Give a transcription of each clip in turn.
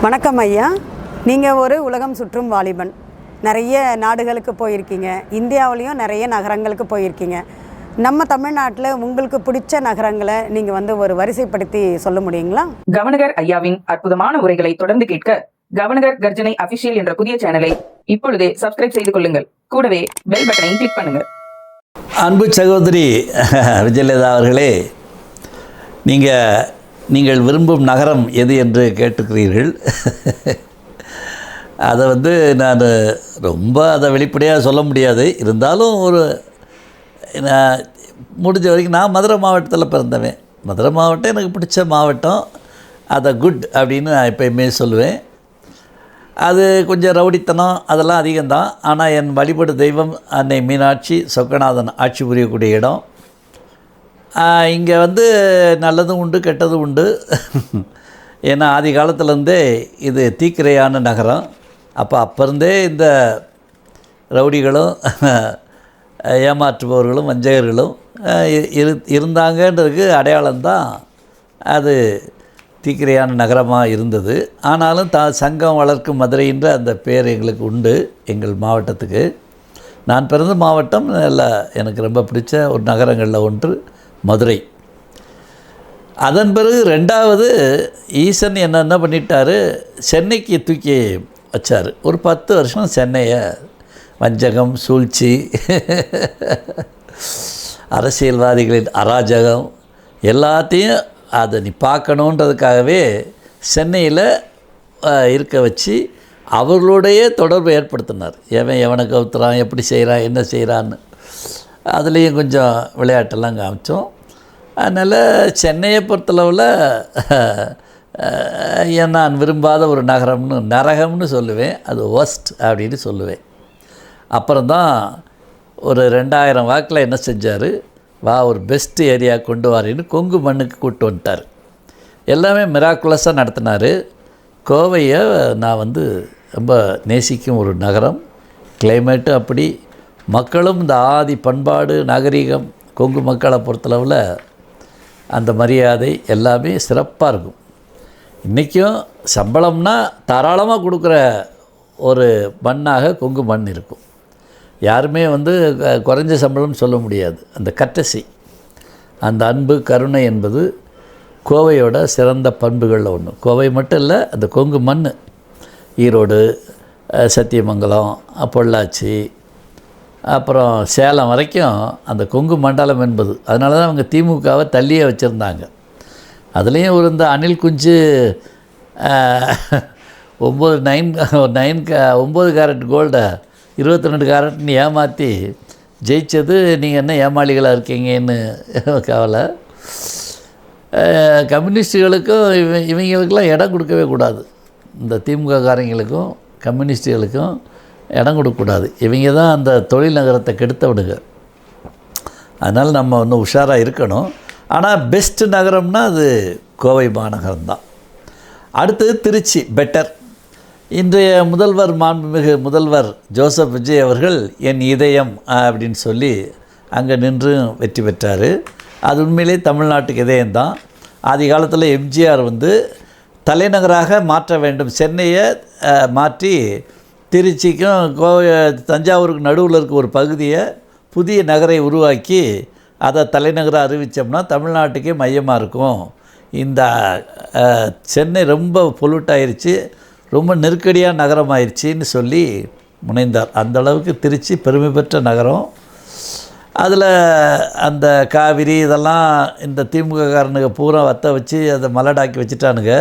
வணக்கம் ஐயா. நீங்கள் ஒரு உலகம் சுற்றும் வாலிபன். நிறைய நாடுகளுக்கு போயிருக்கீங்க, இந்தியாவிலையும் நிறைய நகரங்களுக்கு போயிருக்கீங்க. நம்ம தமிழ்நாட்டில் உங்களுக்கு பிடிச்ச நகரங்களை நீங்கள் ஒரு வரிசைப்படுத்தி சொல்ல முடியுங்களா? கவர்னர் ஐயாவின் அற்புதமான உரைகளை தொடர்ந்து கேட்க கவர்னர் கர்ஜனை அபிஷியல் என்ற புதிய சேனலை இப்பொழுதே சப்ஸ்கிரைப் செய்து கொள்ளுங்கள். கூடவே பெல் பட்டனை கிளிக் பண்ணுங்கள். அன்பு சகோதரி விஜயலலிதா அவர்களே, நீங்கள் விரும்பும் நகரம் எது என்று கேட்டுக்கிறீர்கள். அதை நான் ரொம்ப வெளிப்படையாக சொல்ல முடியாது. இருந்தாலும் நான் முடிஞ்ச வரைக்கும் நான் மதுரை மாவட்டத்தில் பிறந்தவன். மதுரை மாவட்டம் எனக்கு பிடிச்ச மாவட்டம். அதை குட் அப்படின்னு நான் எப்பயுமே சொல்லுவேன். அது கொஞ்சம் ரவுடித்தனம் அதெல்லாம் அதிகம்தான். ஆனால் என் வழிபடு தெய்வம் அன்னை மீனாட்சி சொக்கநாதன் ஆட்சி புரியக்கூடிய இடம். இங்கே நல்லதும் உண்டு கெட்டதும் உண்டு. ஏன்னா ஆதி காலத்துலேருந்தே இது தீக்கிரையான நகரம். அப்போ இருந்தே இந்த ரவுடிகளும் ஏமாற்றுபவர்களும் வஞ்சகர்களும் இருந்தாங்கன்றதுக்கு அடையாளம்தான் அது தீக்கிரையான நகரமாக இருந்தது. ஆனாலும் சங்கம் வளர்க்கும் மதுரைன்ற அந்த பேர் எங்களுக்கு உண்டு, எங்கள் மாவட்டத்துக்கு. நான் பிறந்த மாவட்டம் எனக்கு ரொம்ப பிடிச்ச ஒரு நகரங்களில் ஒன்று மதுரை. அதன் பிறகு ரெண்டாவது ஈசன் என்ன பண்ணிட்டார், சென்னைக்கு தூக்கி வச்சார். ஒரு 10 வருஷம் சென்னையை வஞ்சகம், சூழ்ச்சி, அரசியல்வாதிகளின் அராஜகம் எல்லாத்தையும் அதை நீ பார்க்கணுன்றதுக்காகவே சென்னையில் இருக்க வச்சு அவர்களுடைய தொடர்பை ஏற்படுத்தினார். எவனை கவுத்துறான், எப்படி செய்கிறான், என்ன செய்கிறான்னு அதுலேயும் கொஞ்சம் விளையாட்டெல்லாம் காமிச்சோம். அதனால் சென்னையை பொறுத்தளவில் நான் விரும்பாத ஒரு நரகம்னு சொல்லுவேன். அது ஒஸ்ட் அப்படின்னு சொல்லுவேன். அப்புறம்தான் ஒரு 2000 வாக்கில் என்ன செஞ்சார், ஒரு பெஸ்ட் ஏரியா கொண்டு வரேன்னு கொங்கு மண்ணுக்கு கூப்பிட்டு வந்துட்டார். எல்லாமே மிராக்குலஸாக நடத்தினார். கோவையை நான் ரொம்ப நேசிக்கும் ஒரு நகரம். கிளைமேட்டு அப்படி, மக்களும் இந்த ஆதி பண்பாடு நாகரிகம் கொங்கு மக்களை பொறுத்தளவில் அந்த மரியாதை எல்லாமே சிறப்பாக இருக்கும். இன்றைக்கும் சம்பளம்னா தாராளமாக கொடுக்குற ஒரு மண்ணாக கொங்கு மண் இருக்கும். யாருமே குறைஞ்ச சம்பளம் சொல்ல முடியாது. அந்த கட்டசி, அந்த அன்பு கருணை என்பது கோவையோட சிறந்த பண்புகளில் ஒன்று. கோவை மட்டும் இல்லை, அந்த கொங்கு மண், ஈரோடு, சத்தியமங்கலம், பொள்ளாச்சி, அப்புறம் சேலம் வரைக்கும் அந்த கொங்கு மண்டலம் என்பது. அதனால தான் அவங்க திமுகவை தள்ளியே வச்சுருந்தாங்க. அதுலேயும் இந்த அணில் குஞ்சு 9 கேரட் கோல்டை 22 கேரட்னு ஏமாற்றி ஜெயித்தது. நீங்கள் என்ன ஏமாளிகளாக இருக்கீங்கன்னு கவலை. கம்யூனிஸ்டுகளுக்கும் இவங்களுக்கெல்லாம் இடம் கொடுக்கவே கூடாது. இந்த திமுக காரங்களுக்கும் கம்யூனிஸ்டுகளுக்கும் இடம் கொடுக்கக்கூடாது. இவங்க தான் அந்த தொழில் நகரத்தை கெடுத்தவிடுங்க. அதனால் நம்ம உஷாராக இருக்கணும். ஆனால் பெஸ்ட்டு நகரம்னா அது கோவை மாநகரம்தான். அடுத்தது திருச்சி, பெட்டர். இன்றைய முதல்வர், மாண்புமிகு முதல்வர் ஜோசப் விஜய் அவர்கள் என் இதயம் அப்படின்னு சொல்லி அங்கே நின்று வெற்றி பெற்றார். அது உண்மையிலே தமிழ்நாட்டுக்கு இதயம்தான். ஆதி காலத்தில் எம்ஜிஆர் தலைநகராக மாற்ற வேண்டும், சென்னையை மாற்றி திருச்சிக்கும் தஞ்சாவூருக்கு நடுவில் இருக்க ஒரு பகுதியை புதிய நகரை உருவாக்கி அதை தலைநகராக அறிவித்தோம்னா தமிழ்நாட்டுக்கே மையமாக இருக்கும். இந்த சென்னை ரொம்ப பொல்யூட் ஆயிடுச்சு, ரொம்ப நெருக்கடியாக நகரம் ஆயிடுச்சின்னு சொல்லி முனைந்தார். அந்தளவுக்கு திருச்சி பெருமை பெற்ற நகரம். அதில் அந்த காவிரி இதெல்லாம் இந்த திமுக காரனுங்க பூரா வற்ற வச்சு அதை மலடாக்கி வச்சுட்டானுங்க.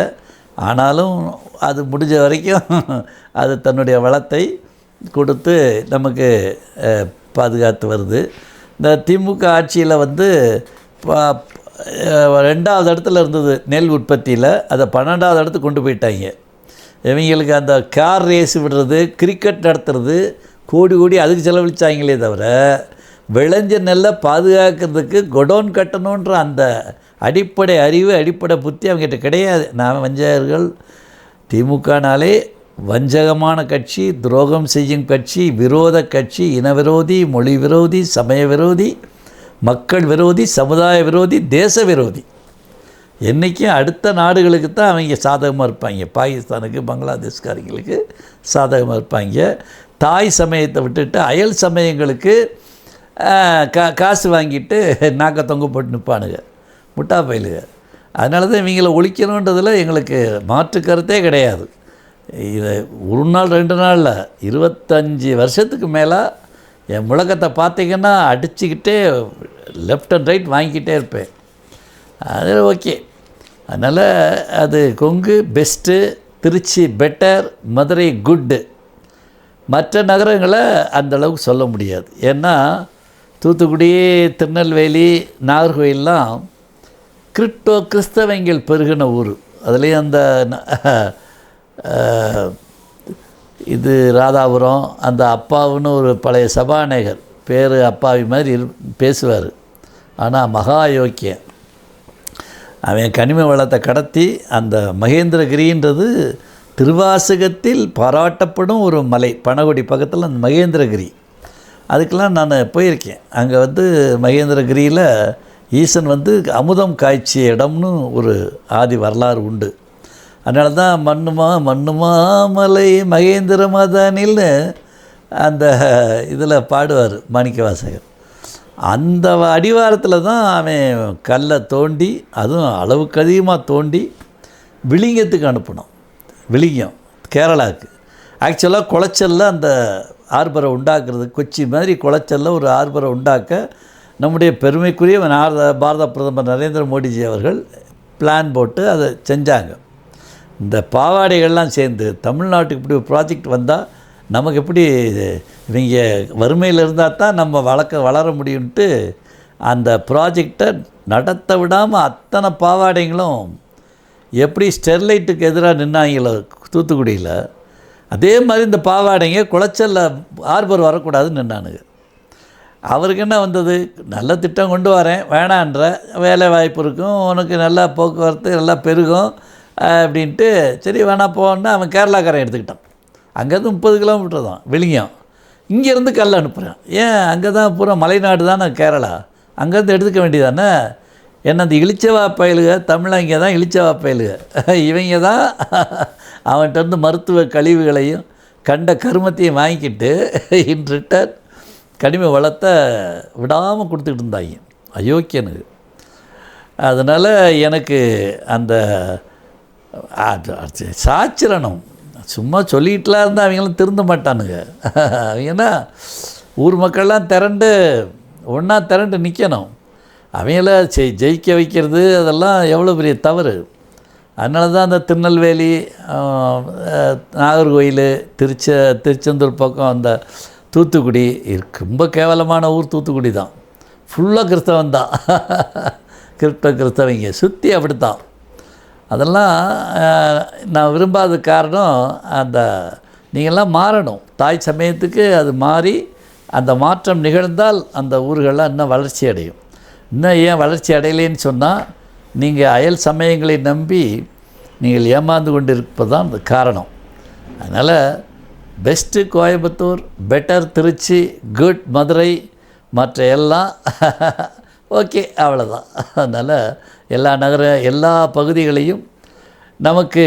ஆனாலும் அது முடிஞ்ச வரைக்கும் அது தன்னுடைய வளத்தை கொடுத்து நமக்கு பாதுகாத்து வருது. இந்த திமுக ஆட்சியில் 2வது இடத்துல இருந்தது நெல் உற்பத்தியில், அதை 12வது இடத்துக்கு கொண்டு போயிட்டாங்க. இவங்களுக்கு அந்த கார் ரேஸ் விடுறது, கிரிக்கெட் நடத்துறது, கோடி அதுக்கு செலவழித்தாங்களே தவிர விளைஞ்ச நெல்லை பாதுகாக்கிறதுக்கு கொடோன் கட்டணுன்ற அந்த அடிப்படை அறிவு, அடிப்படை புத்தி அவங்ககிட்ட கிடையாது. நான் வஞ்சகர்கள், திமுகனாலே வஞ்சகமான கட்சி, துரோகம் செய்யும் கட்சி, விரோத கட்சி, இன விரோதி, மொழி விரோதி, சமய விரோதி, மக்கள் விரோதி, சமுதாய விரோதி, தேச விரோதி. என்றைக்கும் அடுத்த நாடுகளுக்கு தான் அவங்க சாதகமாக இருப்பாங்க. பாகிஸ்தானுக்கு, பங்களாதேஷ்காரங்களுக்கு சாதகமாக இருப்பாங்க. தாய் சமயத்தை விட்டுட்டு அயல் சமயங்களுக்கு காசு வாங்கிட்டு நாக்க தொங்க போட்டு நிற்பானுங்க, முட்டா பயிலுங்க. அதனால தான் இவங்களை ஒழிக்கணுன்றதில் எங்களுக்கு மாற்று கருத்தே கிடையாது. இதை ஒரு நாள் 2 நாளில் 25 வருஷத்துக்கு மேலே என் முழக்கத்தை பார்த்திங்கன்னா அடிச்சுக்கிட்டே லெஃப்ட் அண்ட் ரைட் வாங்கிக்கிட்டே இருப்பேன். அது ஓகே. அதனால் அது Kongu best, Trichy better, Madurai good. மற்ற நகரங்களை அந்தளவுக்கு சொல்ல முடியாது. ஏன்னா தூத்துக்குடி, திருநெல்வேலி, நாகர்கோயிலெலாம் கிறிஸ்தவங்கள் பெருகின ஊர். அதுலேயும் அந்த இது ராதாபுரம், அந்த அப்பாவுன்னு ஒரு பழைய சபாநாயகர் பேர் அப்பாவி மாதிரி பேசுவார். ஆனால் மகா யோக்கியம். அவன் கனிம வளத்தை கடத்தி அந்த மகேந்திரகிரின்றது திருவாசகத்தில் பாராட்டப்படும் ஒரு மலை, பனகுடி பக்கத்தில் அந்த மகேந்திரகிரி. அதுக்கெல்லாம் நான் போயிருக்கேன். அங்கே மகேந்திரகிரியில் ஈசன் அமுதம் காய்ச்சிய இடம்னு ஒரு ஆதி வரலாறு உண்டு. அதனால தான் மண்ணுமா மலை மகேந்திர மதனில்னு அந்த இதில் பாடுவார் மாணிக்கவாசகர். அந்த அடிவாரத்தில் தான் அவன் கல்லை தோண்டி, அதுவும் அளவுக்கு அதிகமாக தோண்டி விளிங்கத்துக்கு அனுப்பணும். விளிங்கம் கேரளாவுக்கு. ஆக்சுவலாக குளச்சலில் அந்த ஆர்பரை உண்டாக்குறது, கொச்சி மாதிரி குளச்சலில் ஒரு ஆர்பரை உண்டாக்க நம்முடைய பெருமைக்குரிய பாரத பிரதமர் நரேந்திர மோடிஜி அவர்கள் பிளான் போட்டு அதை செஞ்சாங்க. இந்த பாவாடைகள்லாம் சேர்ந்து தமிழ்நாட்டுக்கு இப்படி ஒரு ப்ராஜெக்ட் வந்தால் நமக்கு எப்படி இவங்க வறுமையில் இருந்தால் தான் நம்ம வளர முடியும்ட்டு அந்த ப்ராஜெக்டை நடத்த விடாமல் அத்தனை பாவாடைங்களும் எப்படி ஸ்டெர்லைட்டுக்கு எதிராக நின்னாங்களோ தூத்துக்குடியில், அதே மாதிரி இந்த பாவாடைங்க குளச்சலில் ஆர்பர் வரக்கூடாதுன்னு நின்னானுங்க. அவருக்கு என்ன வந்தது, நல்ல திட்டம் கொண்டு வரேன், வேணான்ற, வேலை வாய்ப்பு இருக்கும், உனக்கு நல்லா போக்குவரத்து நல்லா பெருகும் அப்படின்ட்டு, சரி வேணா போன்னா அவன் கேரளாக்காரன் எடுத்துக்கிட்டான். அங்கேருந்து 30 கிலோமீட்டர் தான் விளிங்கம். இங்கேருந்து கல் அனுப்புகிறேன். ஏன் அங்கே தான் பூரா மலைநாடு தானே கேரளா, அங்கேருந்து எடுத்துக்க வேண்டியதானே. என்ன அந்த இளிச்சவா பயலுக தமிழங்க தான் இளிச்சவா பயலுக. இவங்க தான் அவன்கிட்ட மருத்துவ கழிவுகளையும் கண்ட கருமத்தையும் வாங்கிக்கிட்டு இன் ரிட்டர்ன் கனிம வளத்தை விடாமல் கொடுத்துக்கிட்டு இருந்தாங்க அயோக்கியனுக்கு. அதனால் எனக்கு அந்த சாச்சிரணும் சும்மா சொல்லிகிட்டுலாம் இருந்தால் அவங்களும் திருந்த மாட்டானுங்க. அவங்கன்னா ஊர் மக்கள்லாம் ஒன்றா திரண்டு நிற்கணும். அவங்கள ஜெயிக்க வைக்கிறது அதெல்லாம் எவ்வளோ பெரிய தவறு. அதனால தான் அந்த திருநெல்வேலி, நாகர்கோயில், திருச்செந்தூர் பக்கம் அந்த தூத்துக்குடி ரொம்ப கேவலமான ஊர் தூத்துக்குடி தான். ஃபுல்லாக கிறிஸ்தவன் தான், கிறிஸ்தவங்க சுற்றி அப்படித்தான். அதெல்லாம் நான் விரும்பாத காரணம் அந்த நீங்கள்லாம் மாறணும். தாய் சமயத்துக்கு அது மாறி அந்த மாற்றம் நிகழ்ந்தால் அந்த ஊர்களெலாம் இன்னும் வளர்ச்சி அடையும். இன்னும் ஏன் வளர்ச்சி அடையலேன்னு சொன்னால், நீங்கள் அயல் சமயங்களை நம்பி நீங்கள் ஏமாந்து கொண்டு இருப்பது தான் அந்த காரணம். அதனால் best Coimbatore, better Trichy, good Madurai, மற்ற எல்லாம் ஓகே, அவ்வளோதான். அதனால் எல்லா பகுதிகளையும் நமக்கு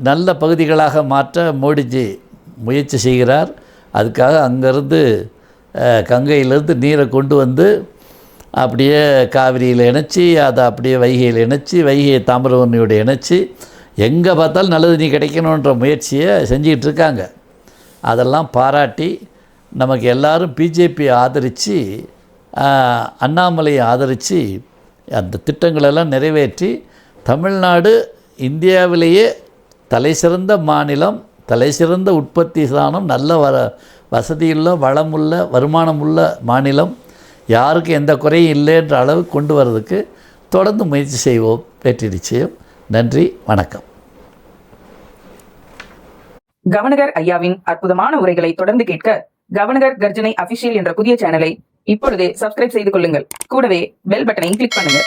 நல்ல பகுதிகளாக மாற்ற மோடிஜி முயற்சி செய்கிறார். அதுக்காக அங்கேருந்து கங்கையிலேருந்து நீரை கொண்டு வந்து அப்படியே காவிரியில் இணைச்சி, அதை அப்படியே வைகையில் இணைச்சி, வைகையை தாமிரபரணியோடு இணைச்சி, எங்கே பார்த்தாலும் நல்லது நீ கிடைக்கணுன்ற முயற்சியை செஞ்சிகிட்டு இருக்காங்க. அதெல்லாம் பாராட்டி நமக்கு எல்லோரும் பிஜேபி ஆதரித்து, அண்ணாமலையை ஆதரித்து அந்த திட்டங்களெல்லாம் நிறைவேற்றி தமிழ்நாடு இந்தியாவிலேயே தலைசிறந்த மாநிலம், தலைசிறந்த உற்பத்தி ஸ்தானம், நல்ல வசதியுள்ள, வளமுள்ள, வருமானமுள்ள மாநிலம், யாருக்கும் எந்த குறையும் இல்லைன்ற அளவு கொண்டு வர்றதுக்கு தொடர்ந்து முயற்சி செய்வோம். வெற்றி நிச்சயம். நன்றி, வணக்கம். கவர்னர் ஐயாவின் அற்புதமான உரைகளை தொடர்ந்து கேட்க கவர்னர் கர்ஜனை அபிஷியல் என்ற புதிய சேனலை இப்பொழுதே சப்ஸ்கிரைப் செய்து கொள்ளுங்கள். கூடவே பெல் பட்டனை கிளிக் பண்ணுங்க.